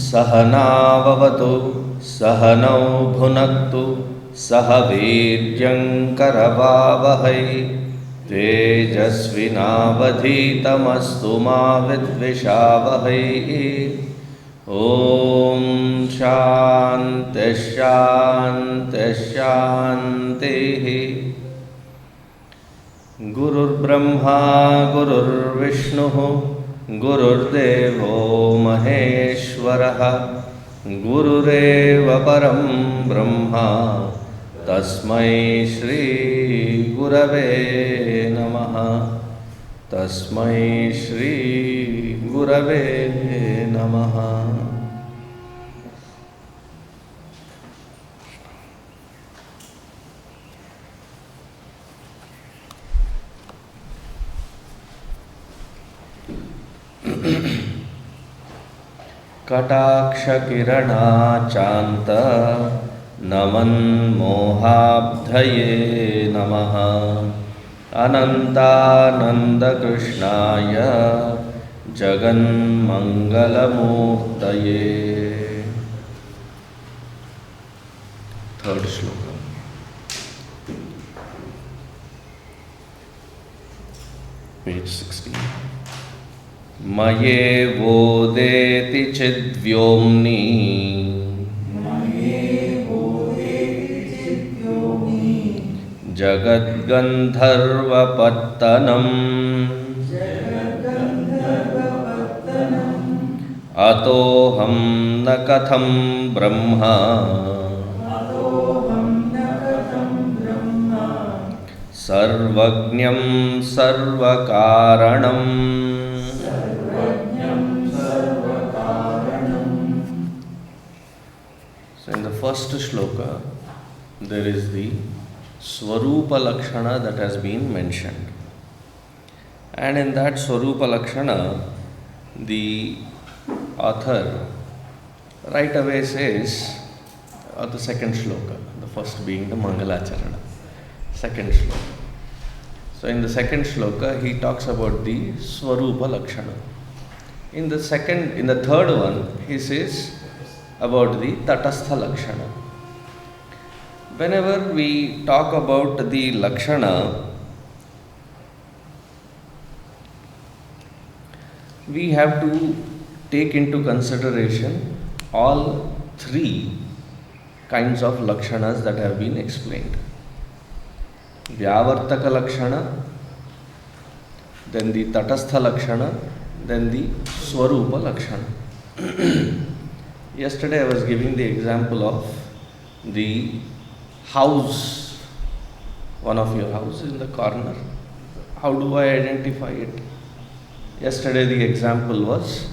सहनाववतु सहनौ भुनक्तु सह वीर्यङ्करवावहै तेजस्विनावधीतमस्तु मा विद्विषावहै। ॐ शान्ति शान्ति शान्तिः। गुरुर्ब्रह्मा गुरुर्विष्णुः गुरुर्देवो महेश्वरः गुरुरेव परं ब्रह्म तस्मै श्री गुरवे नमः। तस्मै श्री गुरवे नमः। कटाक्षकिरणाचान्त नमन्मोहाब्धये नमः। अनन्तानन्दकृष्णाय जगन्मङ्गलमूर्तये। थर्ड श्लोक। पेज 16। मय्येवोदेति cidvyomni jagadgandharvapattanam ato'haṃ न kathaṃ brahma sarvajñaṃ sarvakāraṇam। So in the first shloka there is the Swarupa Lakshana that has been mentioned, and in that Swarupa Lakshana the author right away says, the second shloka, the first being the Mangalacharana, second shloka. So in the second shloka he talks about the Swarupa Lakshana. In the third one he says about the Tatastha Lakshana. Whenever we talk about the Lakshana, we have to take into consideration all three kinds of Lakshanas that have been explained. Vyavartaka Lakshana, then the Tatastha Lakshana, then the Swarupa Lakshana. Yesterday I was giving the example of the house, one of your houses in the corner. How do I identify it? Yesterday the example was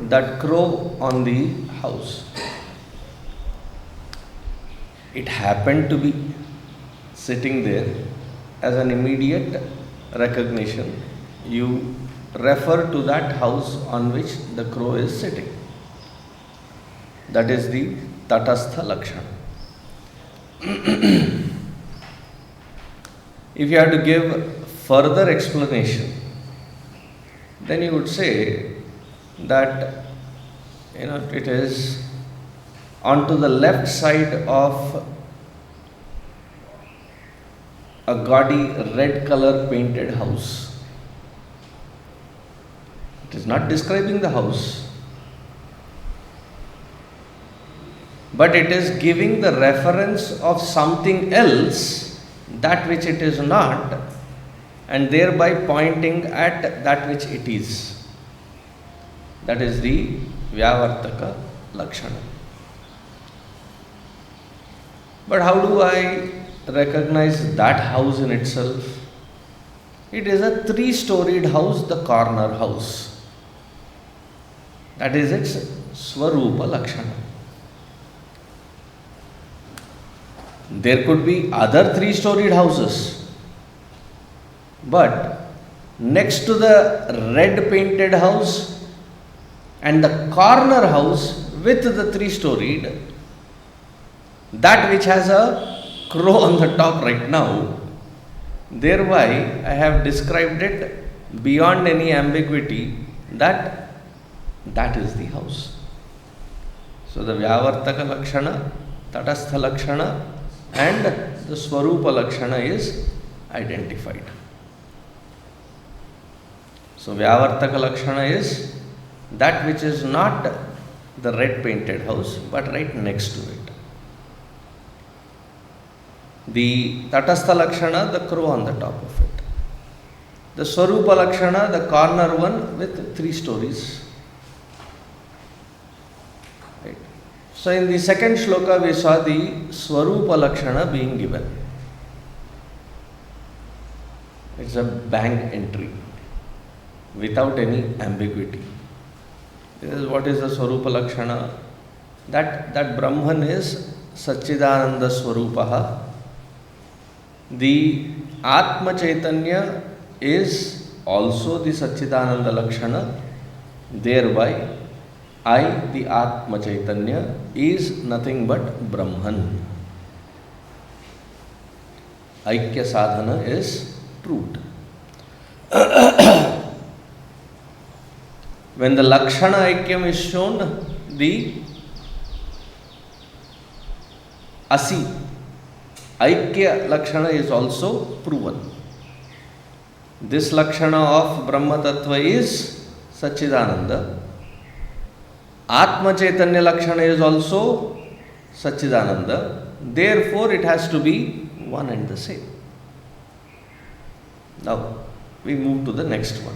that crow on the house. It happened to be sitting there as an immediate recognition. You refer to that house on which the crow is sitting. That is the Tatastha Lakshana. If you have to give further explanation, then you would say that it is onto the left side of a gaudy red color painted house. It is not describing the house, but it is giving the reference of something else, that which it is not, and thereby pointing at that which it is. That is the Vyavartaka Lakshana. But how do I recognize that house in itself? It is a 3-storied house, the corner house. That is its Swarupa Lakshana. There could be other 3-storied houses, but next to the red painted house and the corner house with the 3-storied, that which has a crow on the top right now, thereby I have described it beyond any ambiguity that is the house. So the Vyavartaka Lakshana, Tatastha Lakshana and the Swarupa Lakshana is identified. So Vyavartaka Lakshana is that which is not the red painted house, but right next to it. The Tatastha Lakshana, the crow on the top of it. The Swarupa Lakshana, the corner one with 3 stories. Right. So in the second shloka we saw the Swarupa Lakshana being given. It's a bang entry without any ambiguity. This is what is the Swarupa Lakshana. That Brahman is Satchidananda Swarupaha. The Atma Chaitanya is also the Satchidananda Lakshana. Thereby, I, the Atma Chaitanya, is nothing but Brahman. Aikya sadhana is proved. When the Lakshana Aikyam is shown, the Asi, Aikya Lakshana is also proven. This Lakshana of Brahma Tattva is Satchidananda. Atma Chaitanya Lakshana is also Satchidananda. Therefore, it has to be one and the same. Now, we move to the next one.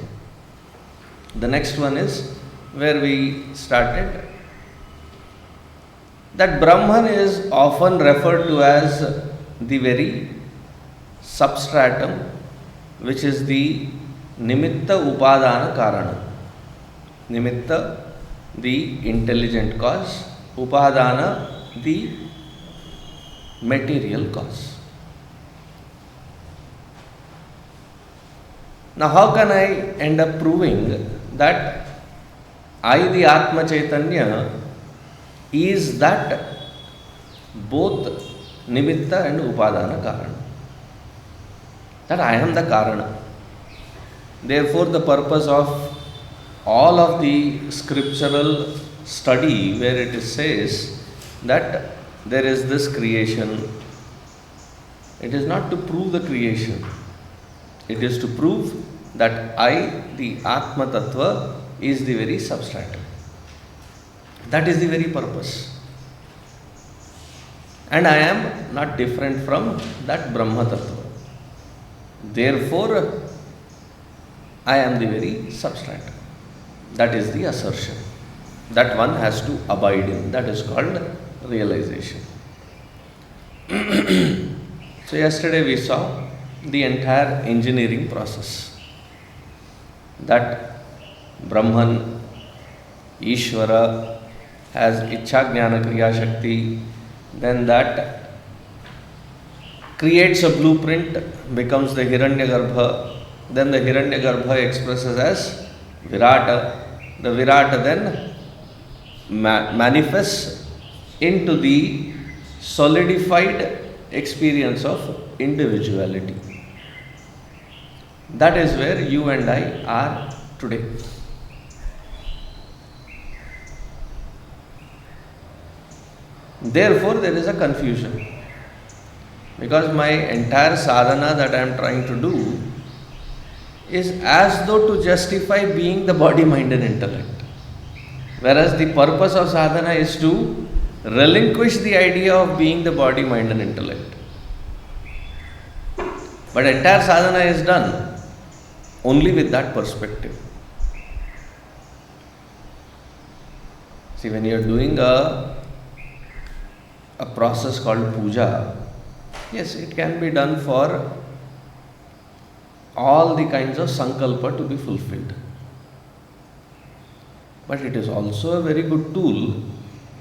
The next one is where we started. That Brahman is often referred to as the very substratum, which is the Nimitta Upadana Karana. Nimitta, the intelligent cause, Upadana, the material cause. Now, how can I end up proving that I, the Atma Chaitanya, is that both Nimitta and Upadana Karana? That I am the Karana. Therefore, the purpose of all of the scriptural study where it says that there is this creation, it is not to prove the creation. It is to prove that I, the Atma Tattva, is the very substratum. That is the very purpose. And I am not different from that Brahma Tattva. Therefore, I am the very substratum. That is the assertion. That one has to abide in. That is called realization. So yesterday we saw the entire engineering process. That Brahman, Ishvara, has Ichha Jnana Kriya Shakti, then that creates a blueprint, becomes the Hiranyagarbha, then the Hiranyagarbha expresses as Virata. The Virata then manifests into the solidified experience of individuality. That is where you and I are today. Therefore, there is a confusion. Because my entire sadhana that I am trying to do is as though to justify being the body, mind and intellect. Whereas the purpose of sadhana is to relinquish the idea of being the body, mind and intellect. But entire sadhana is done only with that perspective. See, when you are doing a process called puja, yes, it can be done for all the kinds of sankalpa to be fulfilled. But it is also a very good tool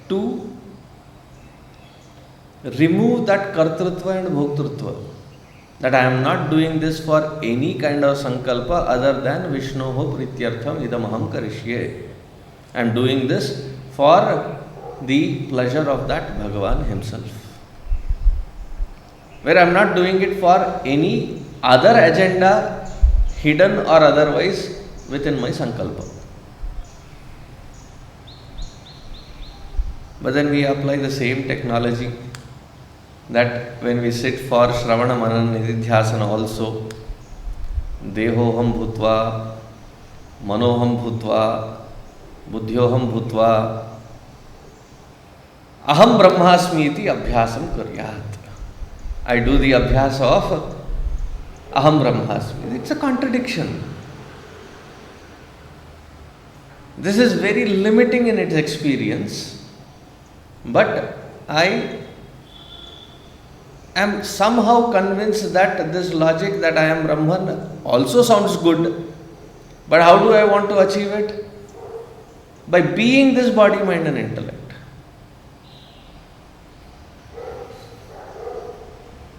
to remove that kartrutva and bhoktrutva. That I am not doing this for any kind of sankalpa other than Vishnoho prityartham idamaham karishye. I am doing this for the pleasure of that Bhagavan himself. Where I am not doing it for any other agenda, hidden or otherwise, within my sankalpa. But then we apply the same technology that when we sit for Shravana Manana Nididhyasana also, Dehoham Bhutva, Manoham Bhutva, Buddhyoham Bhutva, Aham Brahmasmi iti Abhyasam Kuryat. I do the abhyas of Aham Brahmasmi. It's a contradiction. This is very limiting in its experience. But I am somehow convinced that this logic that I am Brahman also sounds good. But how do I want to achieve it? By being this body, mind and intellect.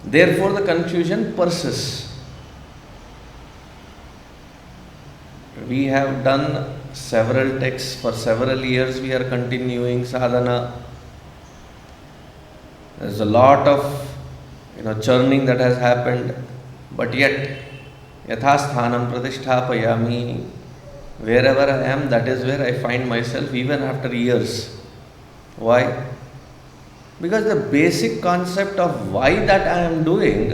Therefore, the confusion persists. We have done several texts for several years. We are continuing sadhana. There is a lot of churning that has happened, but yet yathasthanam pratisthapayami. Wherever I am, that is where I find myself even after years. Why? Because the basic concept of why that I am doing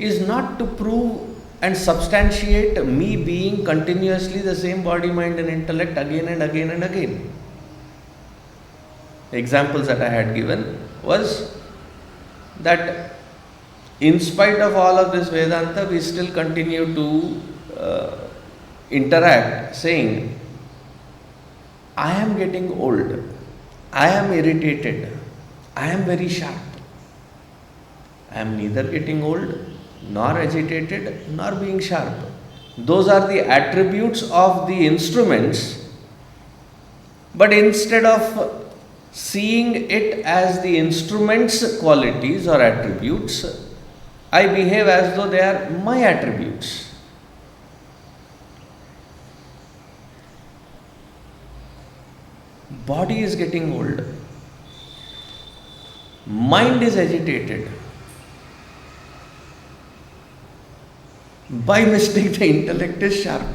is not to prove and substantiate me being continuously the same body, mind and intellect again and again and again. The examples that I had given was that in spite of all of this Vedanta, we still continue to interact saying, I am getting old, I am irritated, I am very sharp. I am neither getting old, nor agitated, nor being sharp. Those are the attributes of the instruments, but instead of seeing it as the instrument's qualities or attributes, I behave as though they are my attributes. Body is getting old. Mind is agitated. By mistake, the intellect is sharp.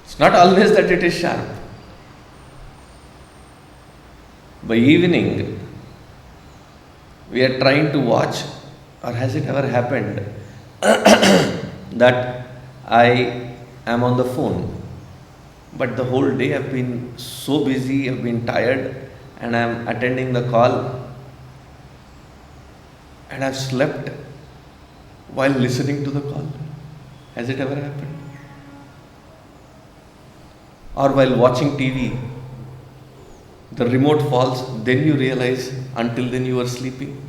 It's not always that it is sharp. By evening, we are trying to watch, or has it ever happened that I am on the phone, but the whole day I've been so busy, I've been tired, and I'm attending the call, and I've slept while listening to the call. Has it ever happened? Or while watching TV, the remote falls, then you realize until then you were sleeping.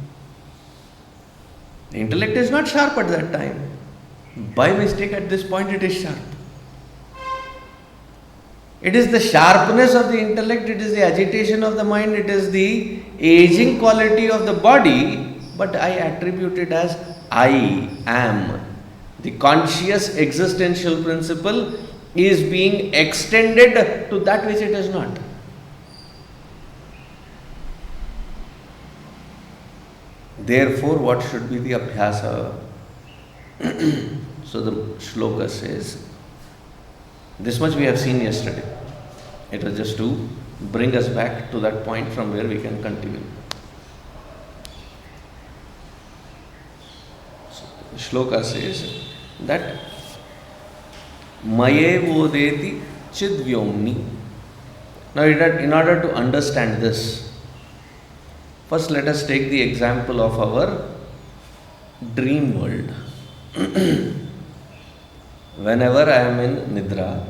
The intellect is not sharp at that time. By mistake, at this point, it is sharp. It is the sharpness of the intellect, it is the agitation of the mind, it is the aging quality of the body, but I attribute it as I am. The conscious existential principle is being extended to that which it is not. Therefore, what should be the abhyasa? So the shloka says, this much we have seen yesterday. It was just to bring us back to that point from where we can continue. So the shloka says that mayyevodeti cidvyomni. Now in order to understand this, first let us take the example of our dream world. Whenever I am in Nidra,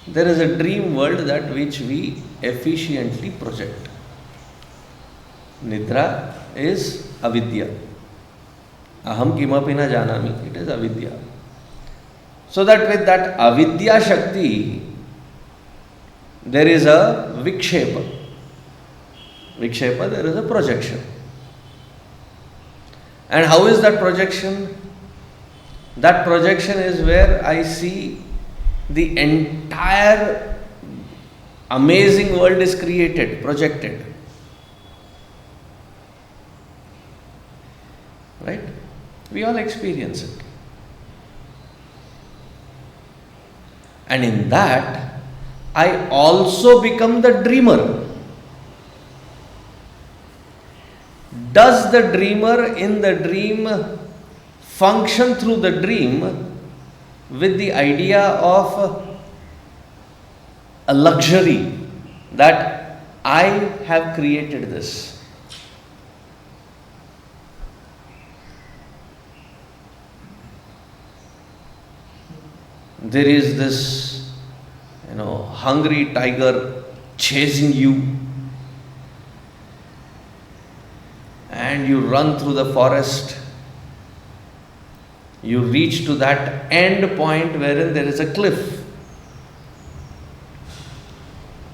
there is a dream world that which we efficiently project. Nidra is avidya. Aham kimapi na janami, it is avidya. So that with that avidya shakti, there is a vikshepa. Vikshepa, there is a projection. And how is that projection? That projection is where I see the entire amazing world is created, projected. Right? We all experience it. And in that, I also become the dreamer. Does the dreamer in the dream function through the dream with the idea of a luxury that I have created this? There is this, hungry tiger chasing you, and you run through the forest. You reach to that end point wherein there is a cliff.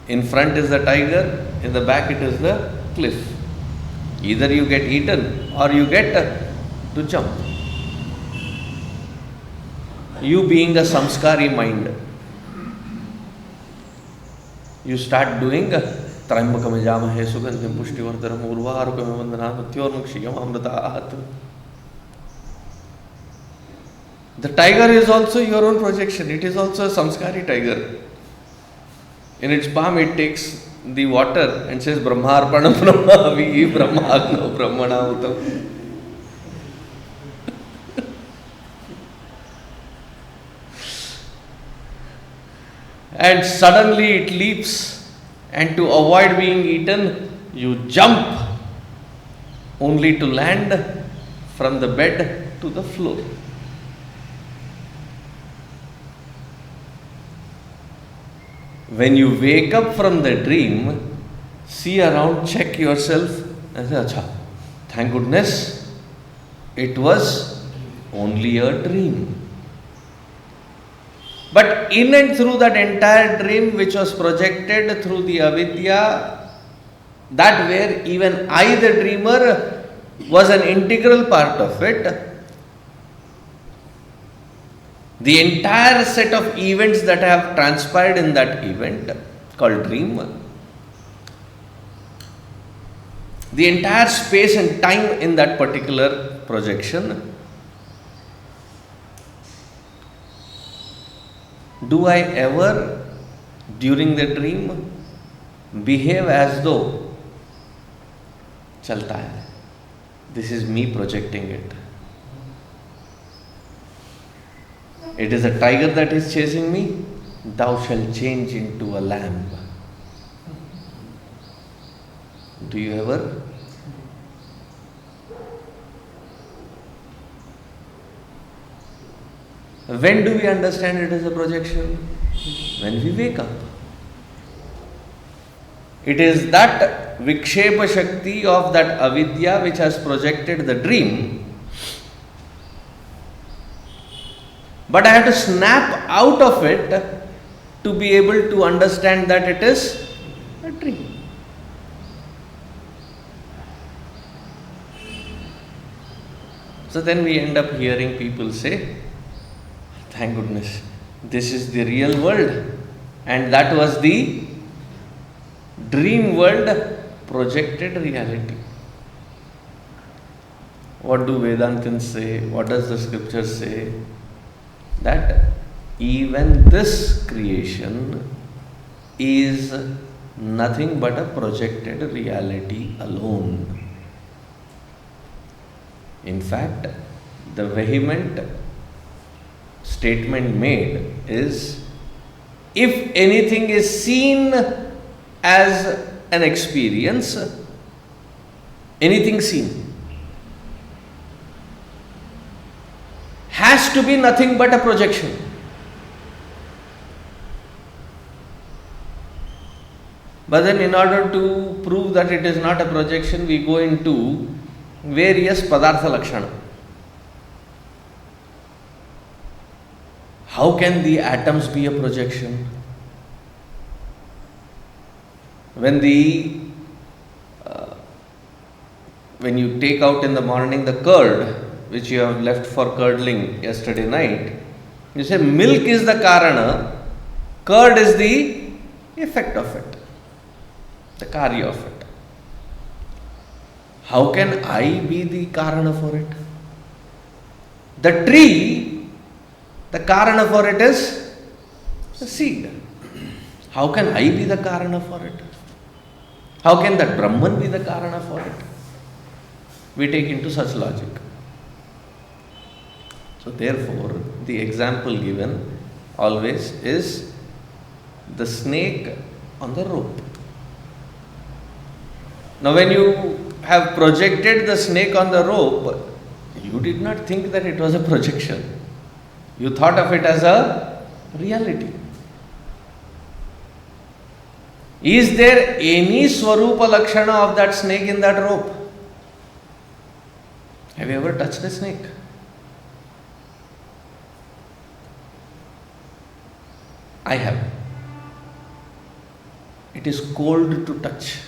In front is the tiger, in the back it is the cliff. Either you get eaten or you get to jump. You being a samskari mind, you start doing Trambakam yajamahe sugandhim pushtivardhanam urvarukam vandanaat mrityormukshiyam amritaat. The tiger is also your own projection. It is also a samskari tiger. In its palm it takes the water and says Brahmarpanam Brahma vi Brahmagno Brahmana utam. And suddenly it leaps, and to avoid being eaten, you jump only to land from the bed to the floor. When you wake up from the dream, see around, check yourself and say, Acha, thank goodness it was only a dream. But in and through that entire dream which was projected through the avidya, that where even I, the dreamer, was an integral part of it, the entire set of events that have transpired in that event called dream, the entire space and time in that particular projection, do I ever during the dream behave as though chalta hai, this is me projecting it? It is a tiger that is chasing me, thou shalt change into a lamb. Do you ever? When do we understand it as a projection? When we wake up. It is that vikshepa shakti of that avidya which has projected the dream. But I have to snap out of it to be able to understand that it is a dream. So then we end up hearing people say, thank goodness, this is the real world, and that was the dream world projected reality. What do Vedantins say? What does the scripture say? That even this creation is nothing but a projected reality alone. In fact, the vehement statement made is, if anything is seen as an experience, anything seen has to be nothing but a projection. But then in order to prove that it is not a projection, we go into various padartha lakshana. How can the atoms be a projection? When you take out in the morning the curd, which you have left for curdling yesterday night, you say milk is the karana, curd is the effect of it, the karya of it. How can I be the karana for it? The tree, the karana for it is the seed. How can I be the karana for it? How can that Brahman be the karana for it? We take into such logic. So therefore, the example given always is the snake on the rope. Now when you have projected the snake on the rope, you did not think that it was a projection. You thought of it as a reality. Is there any swarupa lakshana of that snake in that rope? Have you ever touched a snake? I have. It is cold to touch.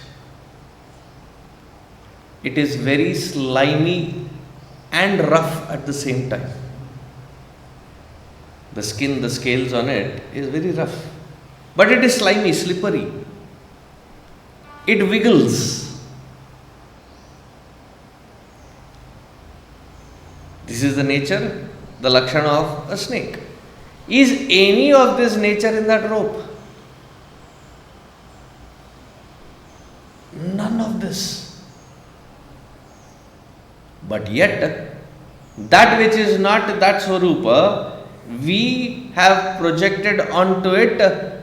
It is very slimy and rough at the same time. The skin, the scales on it is very rough. But it is slimy, slippery. It wiggles. This is the nature, the lakshana of a snake. Is any of this nature in that rope? None of this. But yet, that which is not that swarupa, we have projected onto it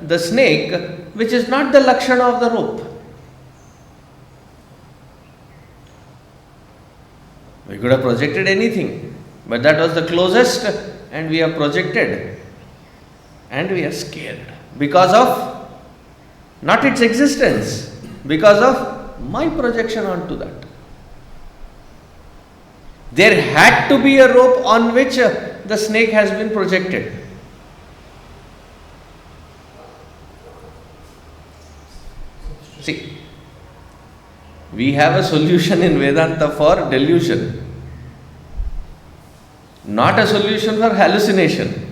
the snake, which is not the lakshana of the rope. We could have projected anything, but that was the closest, and we have projected. And we are scared because of not its existence, because of my projection onto that. There had to be a rope on which the snake has been projected. See, we have a solution in Vedanta for delusion, not a solution for hallucination.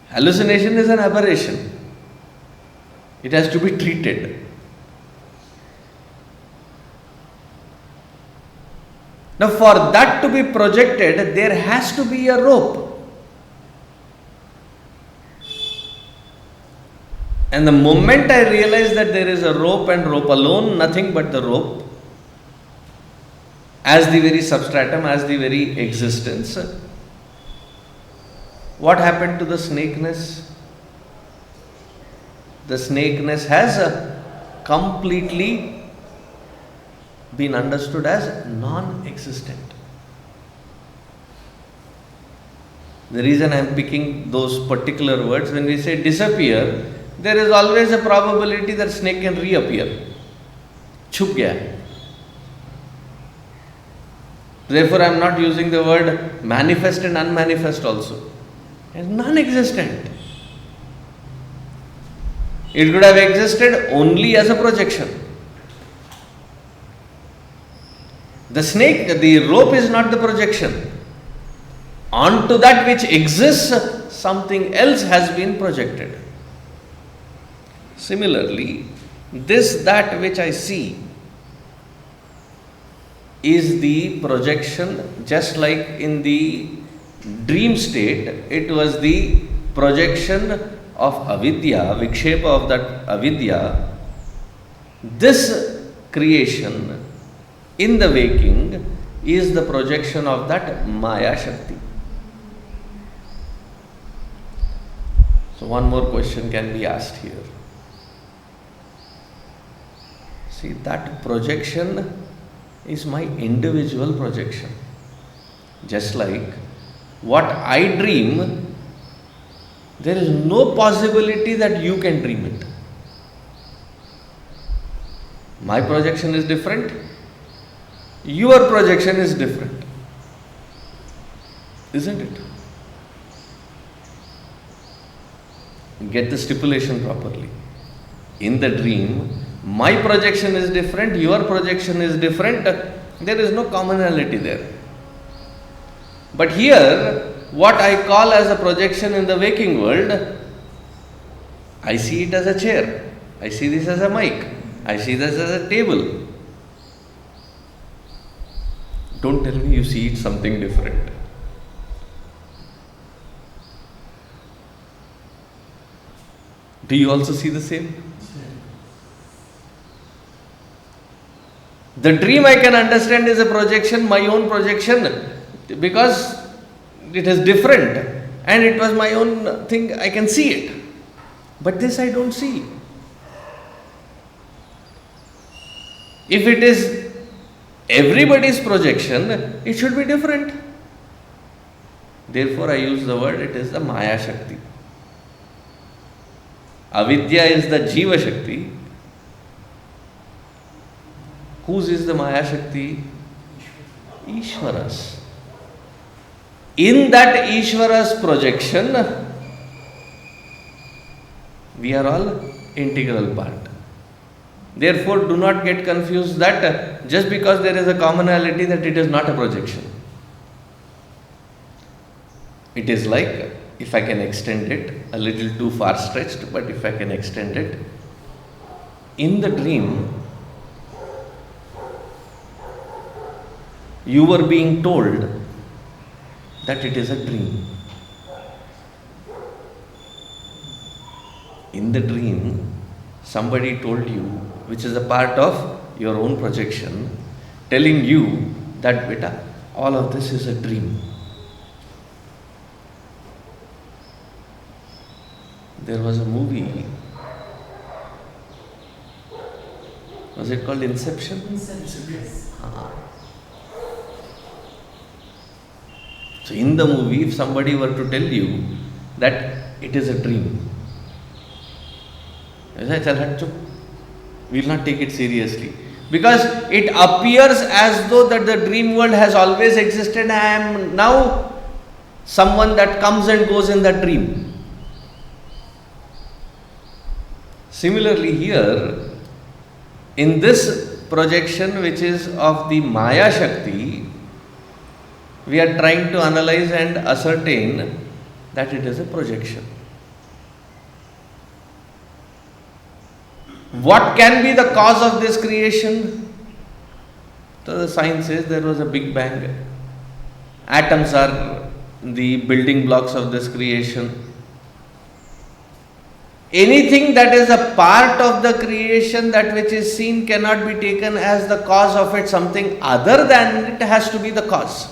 Hallucination is an aberration. It has to be treated. Now, for that to be projected, there has to be a rope. And the moment I realize that there is a rope and rope alone, nothing but the rope, as the very substratum, as the very existence, what happened to the snakeness? The snakeness has completely been understood as non-existent. The reason I am picking those particular words, when we say disappear, there is always a probability that snake can reappear. Chup gaya. Therefore, I am not using the word manifest and unmanifest also. It's non-existent. It could have existed only as a projection. The snake, the rope is not the projection. Onto that which exists, something else has been projected. Similarly, that which I see is the projection, just like in the dream state, it was the projection of avidya, vikshepa of that avidya. This creation in the waking is the projection of that Maya Shakti. So one more question can be asked here. See, that projection is my individual projection. Just like what I dream, there is no possibility that you can dream it. My projection is different. Your projection is different. Isn't it? Get the stipulation properly. In the dream, my projection is different, your projection is different. There is no commonality there. But here, what I call as a projection in the waking world, I see it as a chair. I see this as a mic. I see this as a table. Don't tell me you see it something different. Do you also see the same? The dream I can understand is a projection, my own projection, because it is different and it was my own thing, I can see it. But this I don't see. If it is everybody's projection, it should be different. Therefore I use the word, it is the Maya Shakti. Avidya is the Jiva Shakti. Whose is the Maya Shakti? Ishvara's. In that Ishvara's projection, we are all integral part. Therefore, do not get confused that just because there is a commonality that it is not a projection. It is like, if I can extend it, a little too far stretched, but if I can extend it, in the dream, you were being told that it is a dream. In the dream, somebody told you, which is a part of your own projection, telling you that, beta, all of this is a dream. There was a movie, was it called Inception? Inception, yes. So in the movie, if somebody were to tell you that it is a dream, we will not take it seriously. Because it appears as though that the dream world has always existed. I am now someone that comes and goes in that dream. Similarly here, in this projection which is of the Maya Shakti, we are trying to analyze and ascertain that it is a projection. What can be the cause of this creation? So the science says there was a big bang. Atoms are the building blocks of this creation. Anything that is a part of the creation, that which is seen, cannot be taken as the cause of it. Something other than it has to be the cause.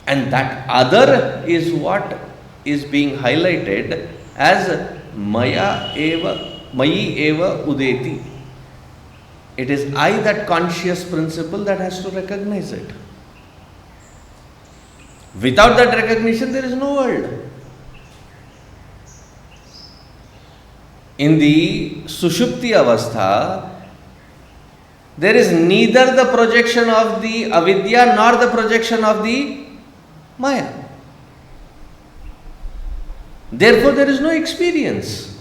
And that other is what is being highlighted as mayyevodeti. It is I, that conscious principle, that has to recognize it. Without that recognition, there is no world. In the Sushupti Avastha, there is neither the projection of the avidya nor the projection of the Maya. Therefore, there is no experience.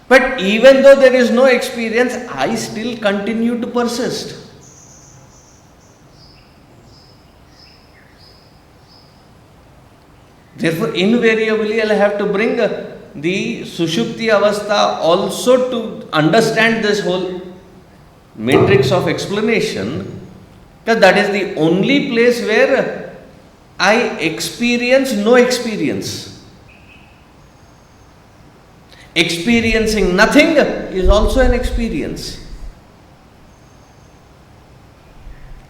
But even though there is no experience, I still continue to persist. Therefore, invariably, I'll have to bring the Sushupti Avastha also to understand this whole matrix of explanation, because that is the only place where I experience no experience. Experiencing nothing is also an experience.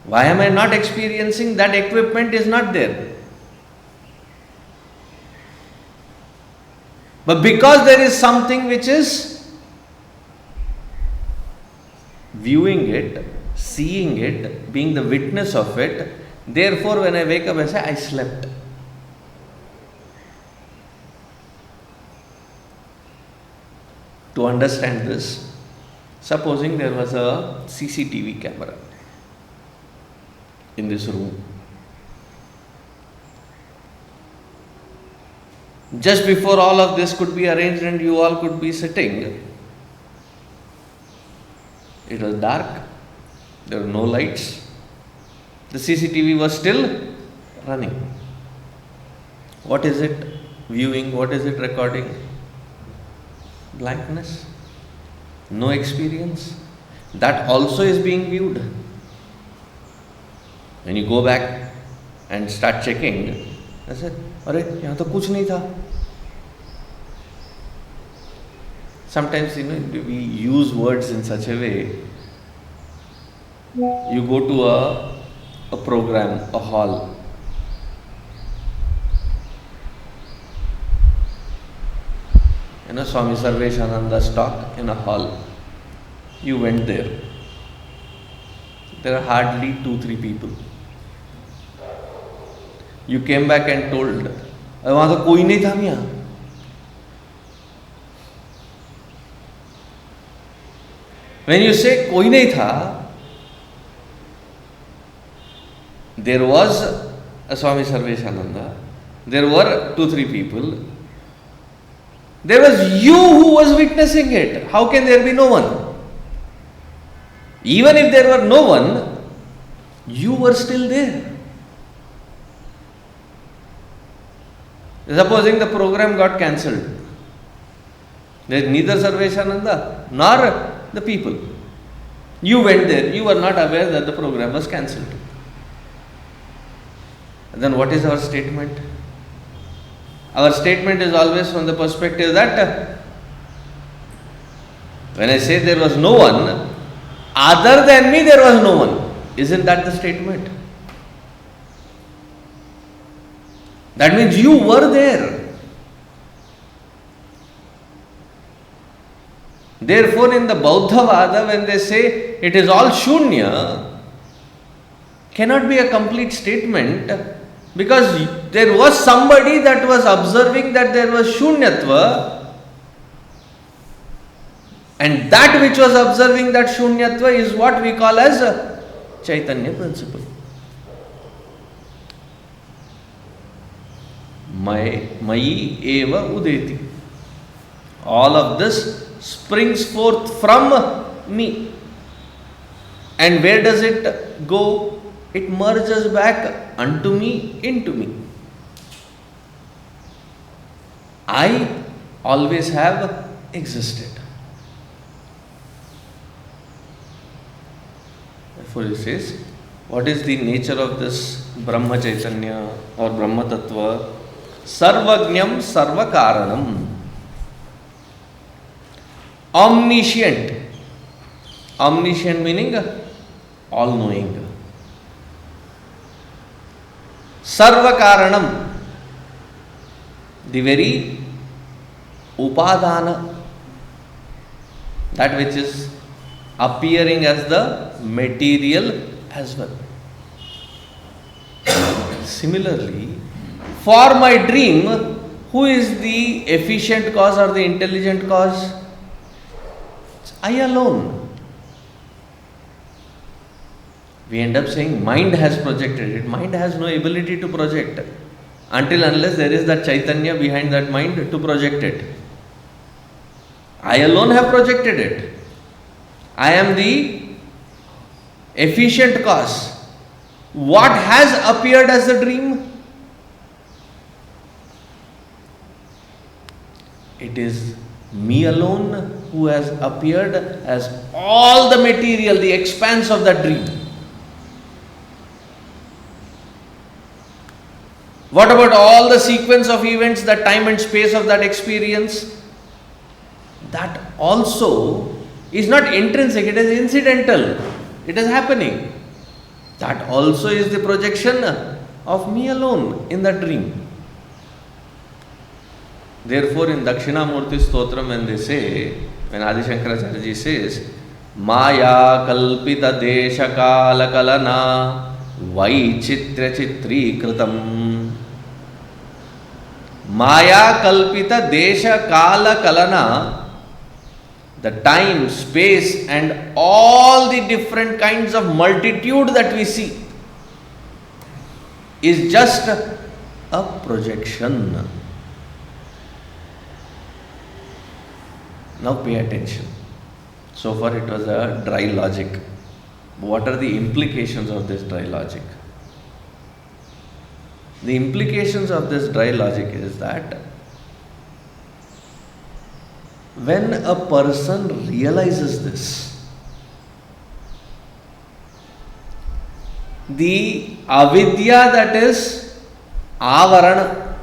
Why am I not experiencing? That equipment is not there. But because there is something which is viewing it, seeing it, being the witness of it, therefore when I wake up I say, I slept. To understand this, supposing there was a CCTV camera in this room. Just before all of this could be arranged and you all could be sitting, it was dark, there were no lights, the CCTV was still running. What is it viewing? What is it recording? Blankness, no experience. That also is being viewed. When you go back and start checking, I said, अरे यहाँ तो कुछ नहीं था. Sometimes we use words in such a way. You go to a program, a hall. Swami Sarveshananda's talk in a hall. You went there. There are hardly 2-3 people. You came back and told, वहाँ तो कोई नहीं था यहाँ. When you say कोई नहीं था, there was a Swami Sarveshananda, there were 2-3 people, there was you who was witnessing it. How can there be no one? Even if there were no one, you were still there. Supposing the program got cancelled, there is neither Sarveshananda nor the people. You went there, you were not aware that the program was cancelled. Then what is our statement? Our statement is always from the perspective that when I say there was no one, other than me there was no one. Isn't that the statement? That means you were there. Therefore, in the Bauddhavada, when they say it is all shunya, cannot be a complete statement, because there was somebody that was observing that there was shunyatva, and that which was observing that shunyatva is what we call as a Chaitanya principle. mayyevodeti. All of this springs forth from me. And where does it go? It merges back unto me, into me. I always have existed. Therefore he says, what is the nature of this Brahma Chaitanya or Brahma Tattva? Sarvajñaṃ sarvakāraṇam. Omniscient. Omniscient meaning all-knowing. Sarvakāraṇam, the very upadana, that which is appearing as the material as well. Similarly, for my dream, who is the efficient cause or the intelligent cause? It's I alone. We end up saying mind has projected it. Mind has no ability to project until unless there is that Chaitanya behind that mind to project it. I alone have projected it. I am the efficient cause. What has appeared as a dream? It is me alone who has appeared as all the material, the expanse of that dream. What about all the sequence of events, the time and space of that experience? That also is not intrinsic, it is incidental. It is happening. That also is the projection of me alone in that dream. Therefore, in Dakshinamurti Stotram, when they say, when Adi Shankaracharya ji says, Maya kalpita desha kala kalana vaichitra chitri kritam. Maya kalpita desha kala kalana, the time, space and all the different kinds of multitude that we see is just a projection. Now pay attention. So far it was a dry logic. What are the implications of this dry logic? The implications of this dry logic is that when a person realizes this, the avidya, that is avarana,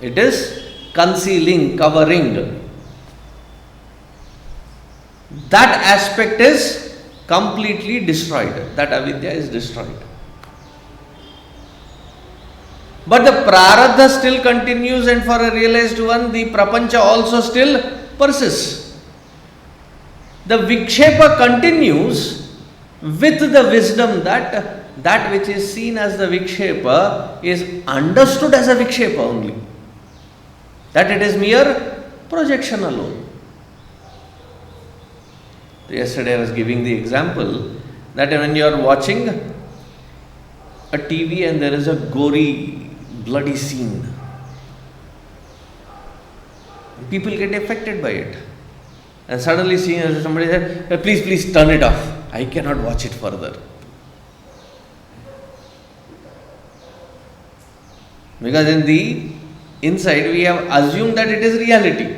it is concealing, covering, that aspect is completely destroyed. That avidya is destroyed. But the prarabdha still continues, and for a realized one, the prapancha also still persists. The vikshepa continues with the wisdom that that which is seen as the vikshepa is understood as a vikshepa only. That it is mere projection alone. Yesterday I was giving the example that when you are watching a TV and there is a gory, bloody scene, people get affected by it. And suddenly seeing somebody said, please turn it off. I cannot watch it further. Because in the inside we have assumed that it is reality.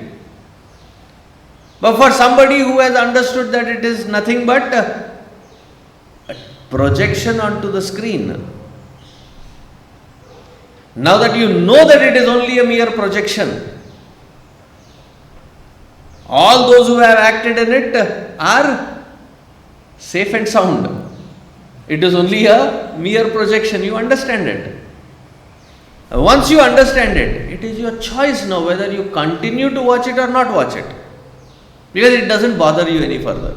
But for somebody who has understood that it is nothing but a projection onto the screen, now that you know that it is only a mere projection, all those who have acted in it are safe and sound. It is only a mere projection. You understand it. Once you understand it, it is your choice now whether you continue to watch it or not watch it. Because it doesn't bother you any further.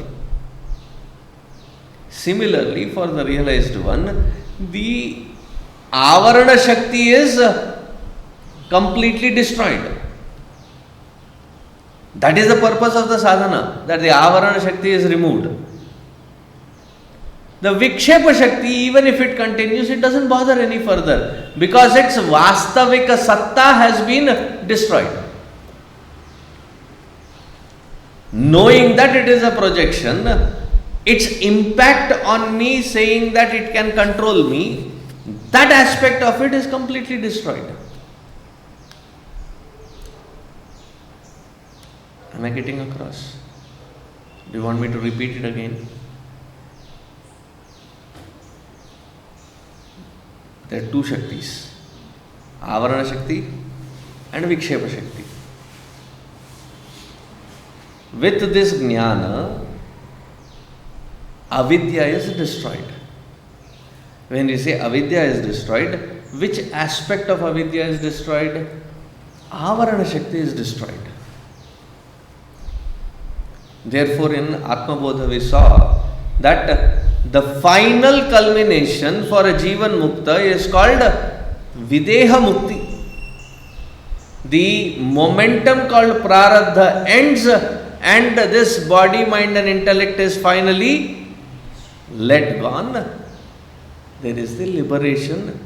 Similarly, for the realized one, the avarana shakti is completely destroyed. That is the purpose of the sadhana, that the avarana shakti is removed. The vikshepa shakti, even if it continues, it doesn't bother any further because its vastavika satta has been destroyed. Knowing that it is a projection, its impact on me, saying that it can control me, that aspect of it is completely destroyed. Am I getting across? Do you want me to repeat it again? There are two Shaktis, Avarana Shakti and Vikshepa Shakti. With this jnana, avidya is destroyed. When we say avidya is destroyed, which aspect of avidya is destroyed? Avarana Shakti is destroyed. Therefore, in Atmabodha we saw that the final culmination for a Jivan Mukta is called Videha Mukti. The momentum called Prarabdha ends and this body, mind and intellect is finally let gone. There is the liberation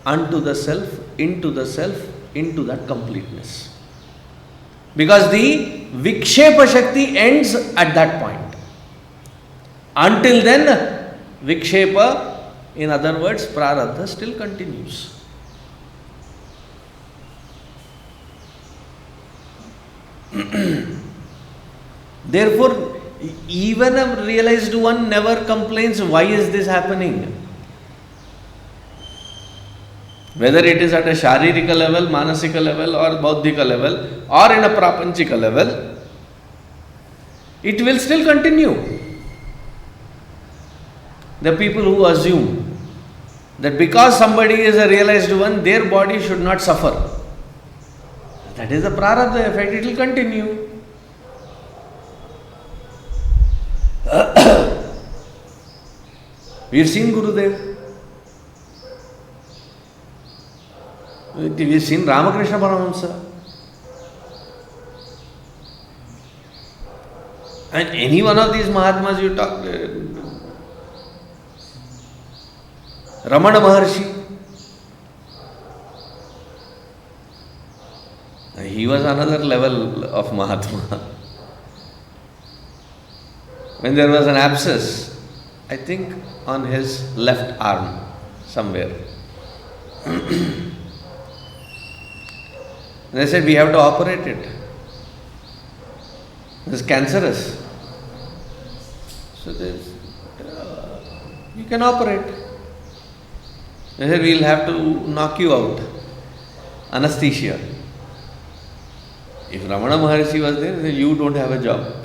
unto the self, into that completeness. Because the Vikshepa Shakti ends at that point. Until then, Vikshepa, in other words, Prarabdha still continues. Therefore, even a realized one never complains, why is this happening? Whether it is at a sharirika level, manasika level, or bauddhika level, or in a prapanchika level, it will still continue. The people who assume that because somebody is a realized one, their body should not suffer. That is the prarabdha effect, it will continue. We have seen Gurudev. We have seen Ramakrishna Paramahamsa. And any one of these Mahatmas you talk, Ramana Maharshi, he was another level of Mahatma. When there was an abscess, I think on his left arm, somewhere. They said, we have to operate it. It's cancerous. So you can operate. They said, we'll have to knock you out. Anesthesia. If Ramana Maharshi was there, they said, you don't have a job.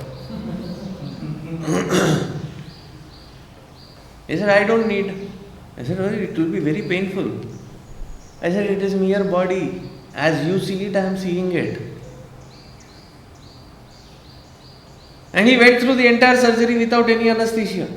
He said, I don't need. I said, oh, it will be very painful. I said, it is mere body. As you see it, I am seeing it. And he went through the entire surgery without any anesthesia.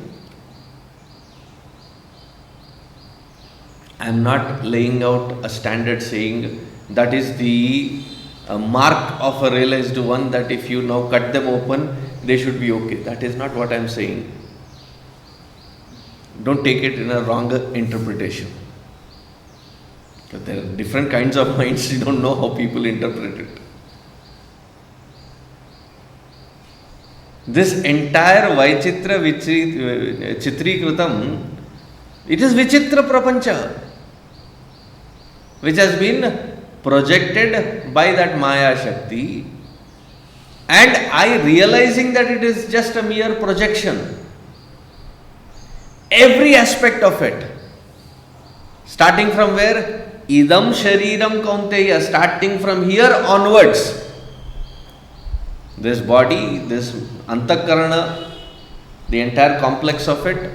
I am not laying out a standard saying that is the mark of a realized one, that if you now cut them open, they should be okay. That is not what I am saying. Don't take it in a wrong interpretation. Because there are different kinds of minds, you don't know how people interpret it. This entire Vaichitra Chitrikrutam, it is Vichitra Prapancha, which has been projected by that Maya Shakti, and I realizing that it is just a mere projection. Every aspect of it, starting from where? Idam Shariram Kaunteya, starting from here onwards. This body, this Antakarana, the entire complex of it,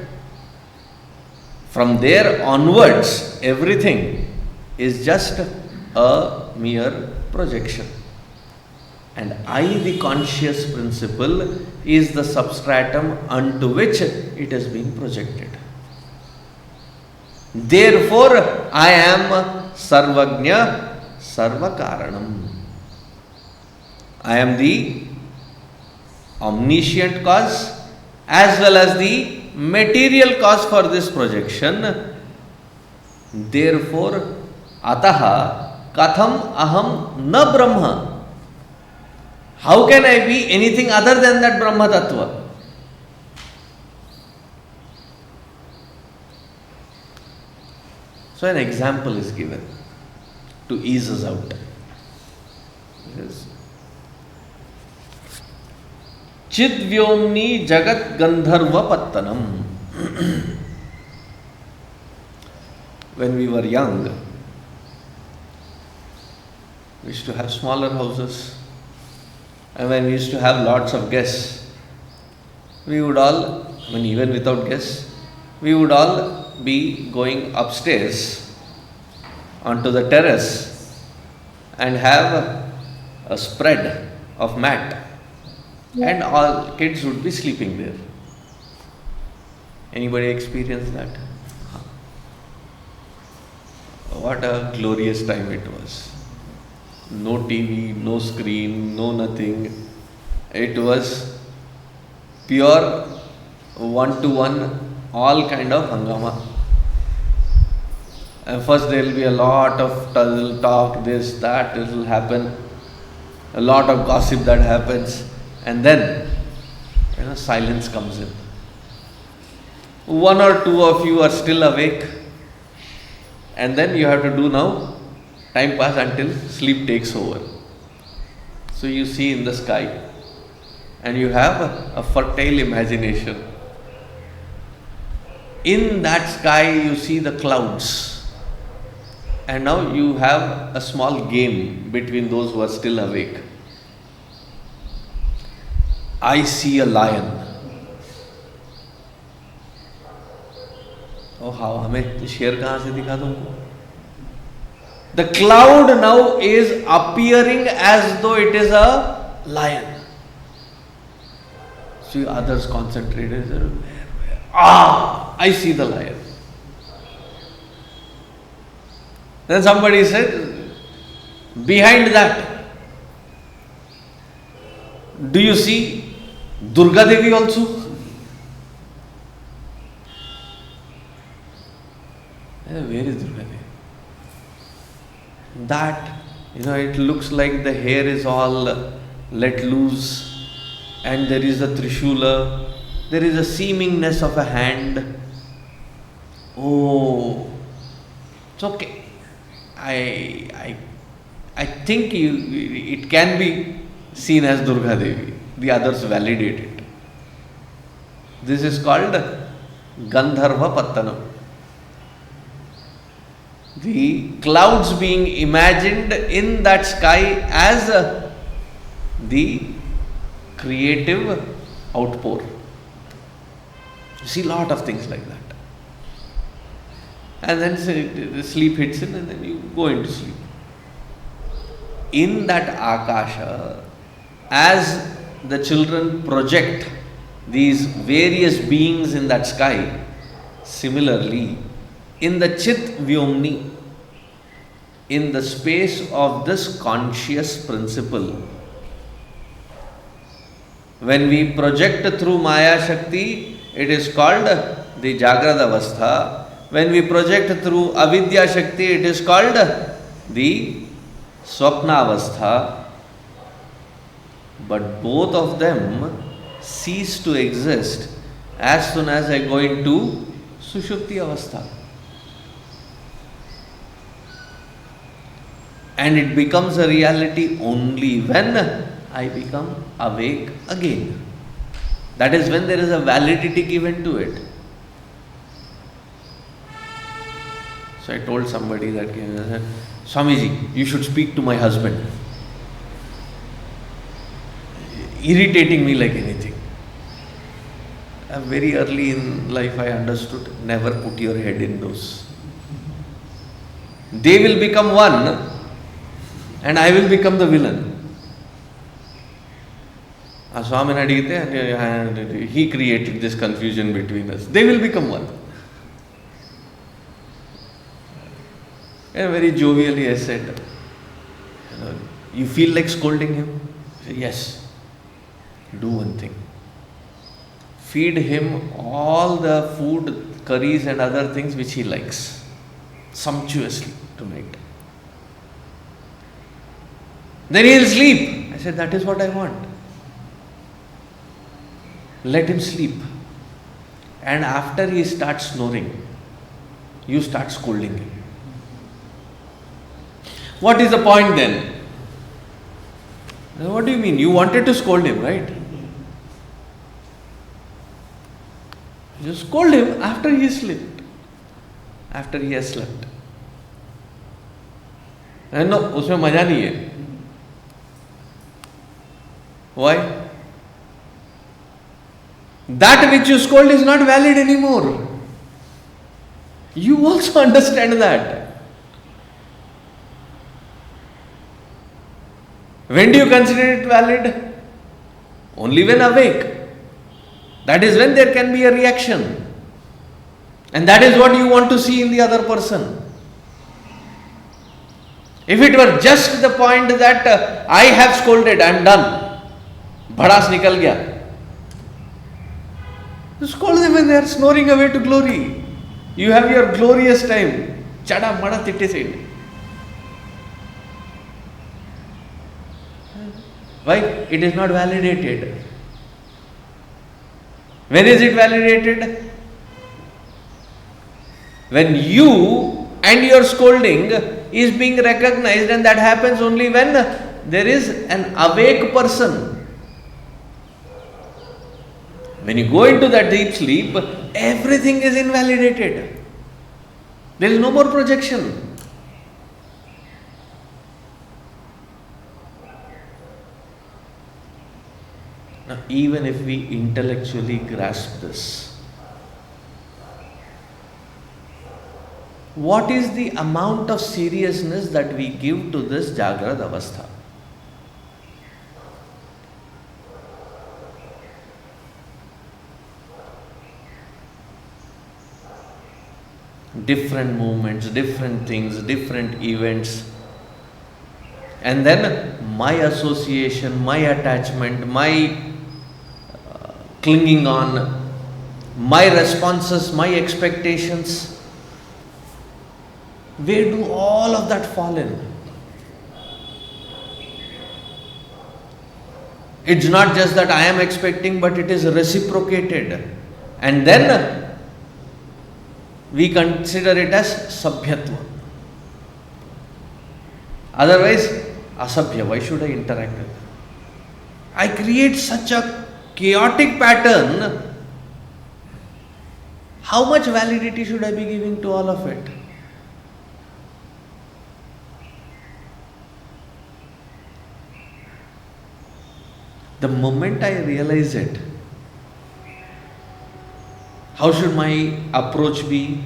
from there onwards, everything is just a mere projection. And I, the conscious principle, is the substratum unto which it has been projected. Therefore, I am sarvajñaṃ, sarvakāraṇam. I am the omniscient cause as well as the material cause for this projection. Therefore, ataha kathaṃ aham na brahma. How can I be anything other than that Brahma Tattva? So an example is given to ease us out. Yes. Cidvyomni jagadgandharvapattanam. When we were young, we used to have smaller houses. And when we used to have lots of guests, we would all, even without guests, we would all be going upstairs onto the terrace and have a spread of mat, and all kids would be sleeping there. Anybody experience that? What a glorious time it was. No TV, no screen, no nothing. It was pure one-to-one, all kind of hangama. And first there will be a lot of talk, this, that, it will happen. A lot of gossip that happens. And then, silence comes in. One or two of you are still awake. And then you have to do now time pass until sleep takes over. So you see in the sky and you have a fertile imagination. In that sky you see the clouds, and now you have a small game between those who are still awake. I see a lion. Oh, how हमें शेर कहाँ से दिखा तुमको? The cloud now is appearing as though it is a lion. See, others concentrated. I see the lion. Then somebody said, behind that, do you see Durga Devi also? Where is Durga Devi? That, it looks like the hair is all let loose, and there is a trishula, there is a seemingness of a hand. Oh, it's okay. I think it can be seen as Durga Devi. The others validate it. This is called Gandharvapattanam. The clouds being imagined in that sky as the creative outpour. You see a lot of things like that. And then sleep hits in and then you go into sleep. In that Akasha, as the children project these various beings in that sky, similarly, in the cidvyomni, in the space of this conscious principle, when we project through Maya Shakti, it is called the Jagrad Avastha. When we project through Avidya Shakti, it is called the Swapna Avastha. But both of them cease to exist as soon as I go into Sushupti Avastha. And it becomes a reality only when I become awake again. That is when there is a validity given to it. So I told somebody that, Swamiji, you should speak to my husband. Irritating me like anything. Very early in life I understood, never put your head in those. They will become one and I will become the villain. Swami and he created this confusion between us. They will become one. And very jovially I said, you feel like scolding him? I said, yes. Do one thing. Feed him all the food, curries and other things which he likes. Sumptuously tonight. Then he will sleep. I said, that is what I want. Let him sleep. And after he starts snoring, you start scolding him. What is the point then? What do you mean? You wanted to scold him, right? You scold him after he slept. After he has slept. And no, उसमें मजा नहीं है. Why? That which you scold is not valid anymore. You also understand that. When do you consider it valid? Only when awake. That is when there can be a reaction. And that is what you want to see in the other person. If it were just the point that I have scolded, I am done. Bhadas nikal gaya. You scold them when they are snoring away to glory. You have your glorious time. Chada mada titte said. Why? It is not validated. When is it validated? When you and your scolding is being recognized, and that happens only when there is an awake person. When you go into that deep sleep, everything is invalidated. There is no more projection. Now, even if we intellectually grasp this, what is the amount of seriousness that we give to this Jagrad Avastha? Different movements, different things, different events. And then my association, my attachment, my clinging on, my responses, my expectations. Where do all of that fall in? It's not just that I am expecting, but it is reciprocated. And then we consider it as sabhyatva. Otherwise, asabhya, why should I interact with? I create such a chaotic pattern. How much validity should I be giving to all of it? The moment I realize it, how should my approach be?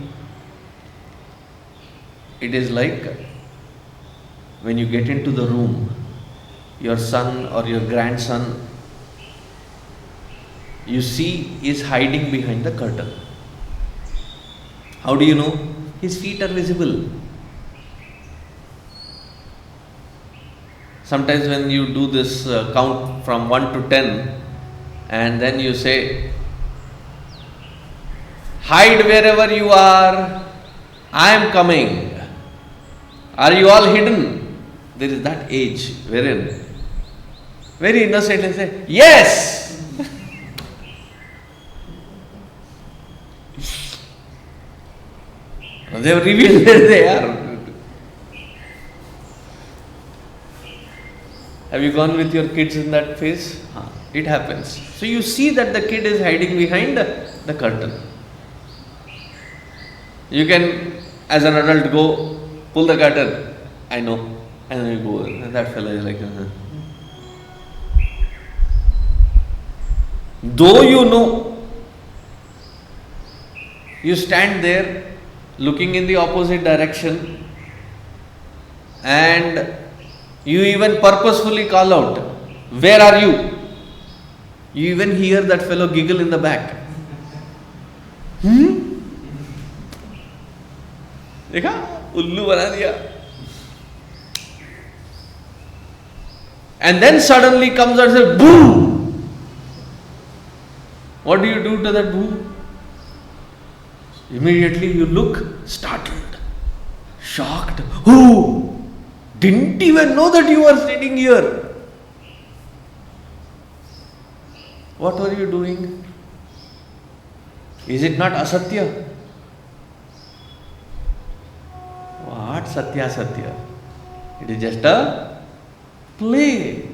It is like when you get into the room, your son or your grandson, you see is hiding behind the curtain. How do you know? His feet are visible. Sometimes when you do this count from 1 to 10 and then you say, hide wherever you are, I am coming. Are you all hidden? There is that age wherein very innocently say, yes! They have revealed where they are. Have you gone with your kids in that phase? It happens. So you see that the kid is hiding behind the curtain. You can, as an adult, go pull the curtain. I know. And then you go, and that fellow is like, Though you know, you stand there looking in the opposite direction and you even purposefully call out, where are you? You even hear that fellow giggle in the back. देखा उल्लू बना दिया. And then suddenly comes and says, boo! What do you do to that boo? Immediately you look startled, shocked. Who? Didn't even know that you were sitting here. What were you doing? Is it not asatya? What satya satya? It is just a play.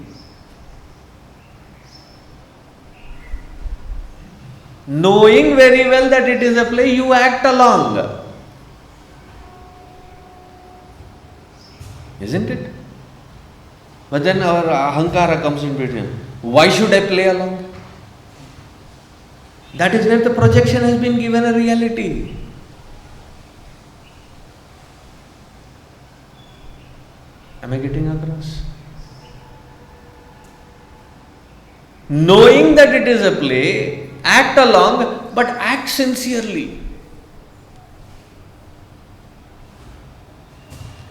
Knowing very well that it is a play, you act along. Isn't it? But then our ahankara comes in between. Why should I play along? That is where the projection has been given a reality. Am I getting across? Knowing that it is a play, act along, but act sincerely.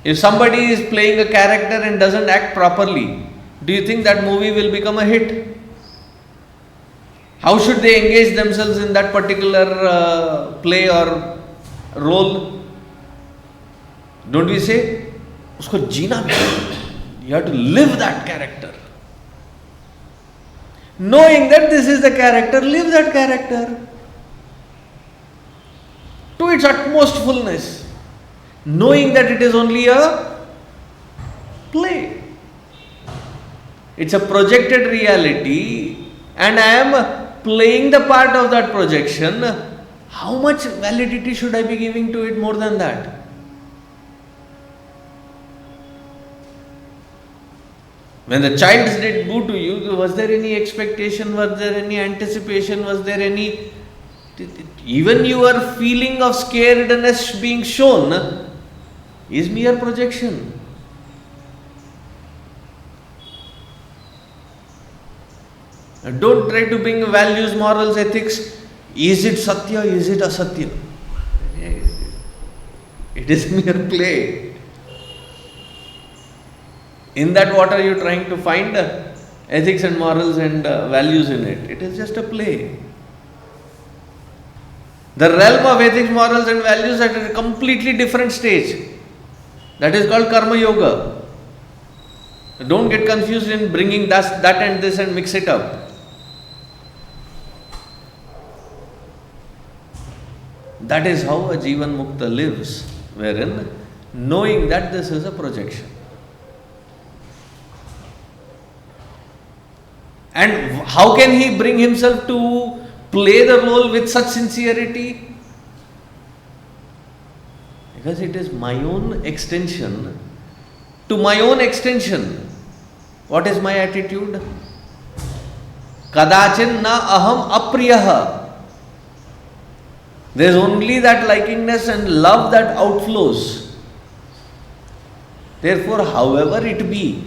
If somebody is playing a character and doesn't act properly, do you think that movie will become a hit? How should they engage themselves in that particular play or role? Don't we say, usko jeena bhi. You have to live that character. Knowing that this is the character, live that character to its utmost fullness. Knowing that it is only a play. It's a projected reality and I am playing the part of that projection. How much validity should I be giving to it more than that? When the child did boo to you, was there any expectation? Was there any anticipation? Was there any... Even your feeling of scaredness being shown is mere projection. Don't try to bring values, morals, ethics. Is it satya? Is it asatya? It is mere play. In that, what are you trying to find? Ethics and morals and values in it. It is just a play. The realm of ethics, morals and values at a completely different stage. That is called karma yoga. Don't get confused in bringing that and this and mix it up. That is how a Jivan Mukta lives, wherein knowing that this is a projection. And how can he bring himself to play the role with such sincerity? Because it is my own extension to my own extension. What is my attitude? Kadachin na aham apriyaha. There is only that likingness and love that outflows. Therefore, however it be,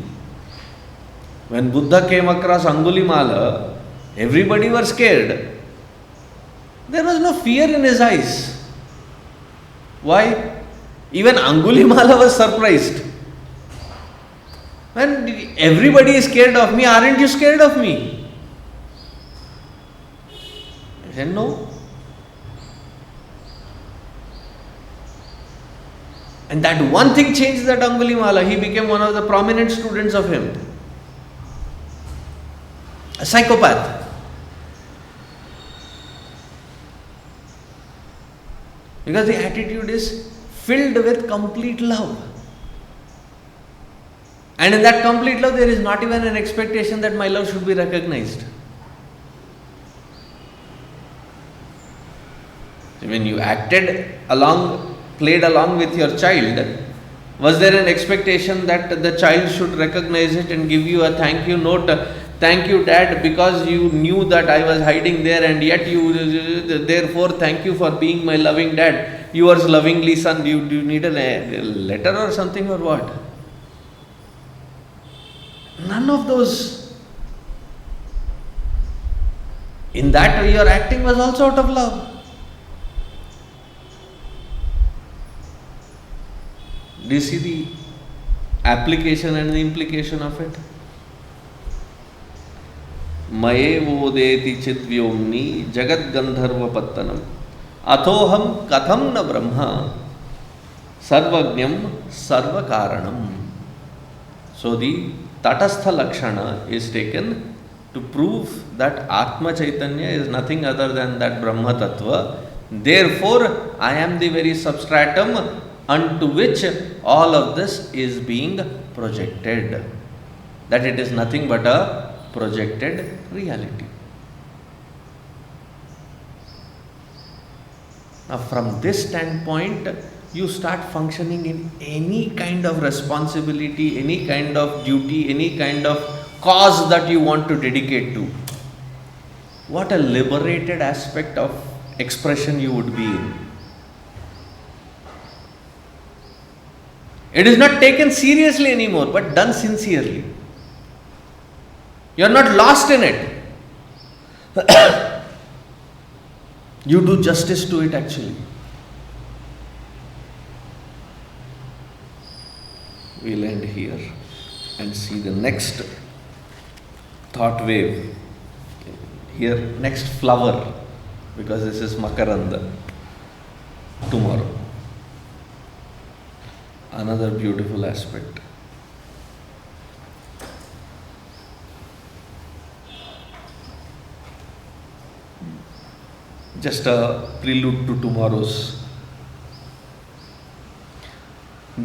when Buddha came across Angulimala, everybody was scared. There was no fear in his eyes. Why? Even Angulimala was surprised. When everybody is scared of me, aren't you scared of me? He said, no. And that one thing changed that Angulimala. He became one of the prominent students of him. A psychopath. Because the attitude is filled with complete love. And in that complete love, there is not even an expectation that my love should be recognized. When you played along with your child, was there an expectation that the child should recognize it and give you a thank you note? Thank you, Dad, because you knew that I was hiding there, and yet therefore, thank you for being my loving dad. Yours lovingly, son. Do you need a letter or something or what? None of those. In that way, your acting was also out of love. Do you see the application and the implication of it? mayyevodeti cidvyomni jagadgandharvapattanam ato'haṃ kathaṃ na brahma sarvajñaṃ sarvakāraṇam. So the tatastha lakshana is taken to prove that Atma Chaitanya is nothing other than that Brahma Tattva. Therefore, I am the very substratum unto which all of this is being projected. That it is nothing but a projected reality. Now, from this standpoint, you start functioning in any kind of responsibility, any kind of duty, any kind of cause that you want to dedicate to. What a liberated aspect of expression you would be in. It is not taken seriously anymore, but done sincerely. You are not lost in it. You do justice to it actually. We'll end here and see the next thought wave. Here, next flower, because this is Makaranda. Tomorrow. Another beautiful aspect. Just a prelude to tomorrow's.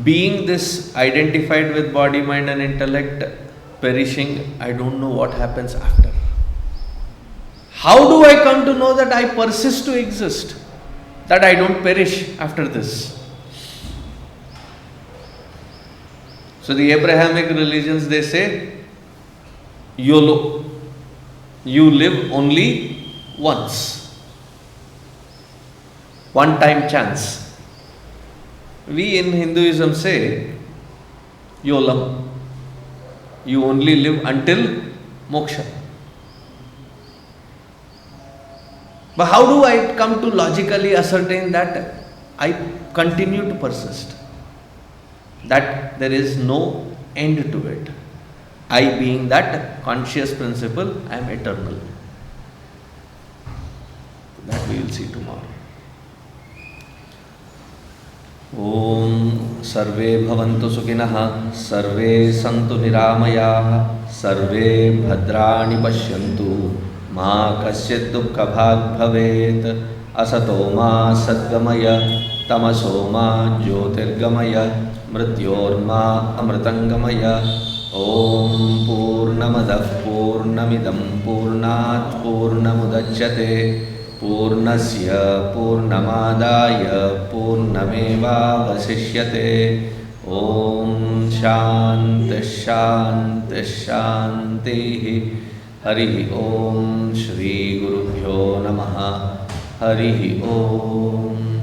Being this identified with body, mind and intellect, perishing, I don't know what happens after. How do I come to know that I persist to exist? That I don't perish after this? So the Abrahamic religions, they say, YOLO. You live only once. One time chance. We in Hinduism say, YOLAM. You only live until moksha. But how do I come to logically ascertain that I continue to persist? That there is no end to it. I being that conscious principle, I am eternal. That we will see tomorrow. Om Sarve Bhavantu Sukhinah, Sarve Santu Niramayah, Sarve Bhadrani Pashyantu, Ma Kasyat Dukkha Bhag Bhavet, Asato Ma Sadgamaya, Tamaso Ma Jyotirgamaya, Mrityorma Amritangamaya. Om Purnamadah Purnamidam Purnat Purnamudachyate Purnasya Purnamadaya Purnameva Vasishyate. Om Shanti Shanti Shanti. Hari Om Shri Gurubhyo Namaha. Hari Om.